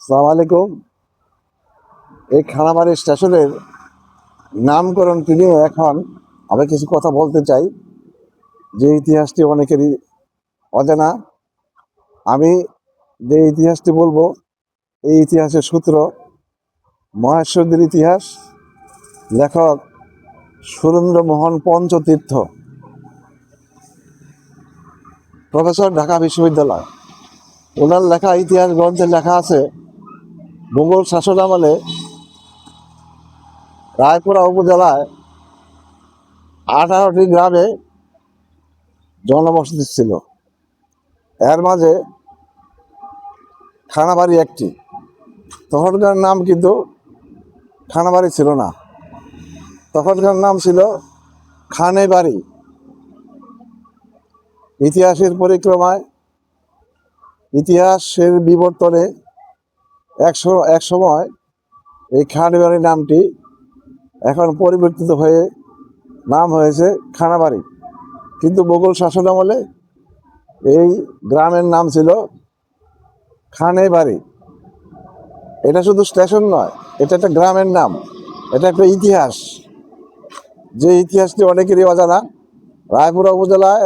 আসসালামু আলাইকুম। এই খানাবাড়ি স্টেশনের নামকরণটি নিয়ে এখন আমি কিছু কথা বলতে চাই, যে ইতিহাসটি অনেকেরই অজানা। আমি যে ইতিহাসটি বলবো, এই ইতিহাসের সূত্র মহেশ্বরীর ইতিহাস, লেখক সুরেন্দ্রমোহন পঞ্চতীর্থ, প্রফেসর, ঢাকা বিশ্ববিদ্যালয়। ওনার লেখা ইতিহাস গ্রন্থে লেখা আছে, মোগল শাসন আমলে রায়পুরা উপজেলায় 18টি গ্রামে জনবসতি ছিল। এর মাঝে খানাবাড়ি একটি। তখনকার নাম কিন্তু খানাবাড়ি ছিল না, তখনকার নাম ছিল খানে বাড়ি। ইতিহাসের পরিক্রমায়, ইতিহাসের বিবর্তনে এক সময় এই খানবাড়ি নামটি এখন পরিবর্তিত হয়ে নাম হয়েছে খানাবাড়ি। কিন্তু মোগল শাসন আমলে এই গ্রামের নাম ছিল খানে বাড়ি। এটা শুধু স্টেশন নয়, এটা একটা গ্রামের নাম, এটা একটা ইতিহাস, যে ইতিহাসটি অনেকেরই অজানা। রায়পুরা উপজেলায়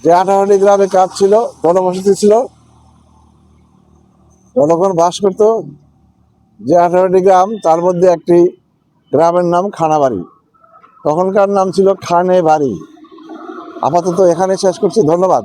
যে 18টি গ্রামে কাজ ছিল, জনবসতি ছিল, জনগণ বাস করত, যে 18টি গ্রাম, তার মধ্যে একটি গ্রামের নাম খানাবাড়ি। তখনকার নাম ছিল খানে বাড়ি। আপাতত এখানে শেষ করছি, ধন্যবাদ।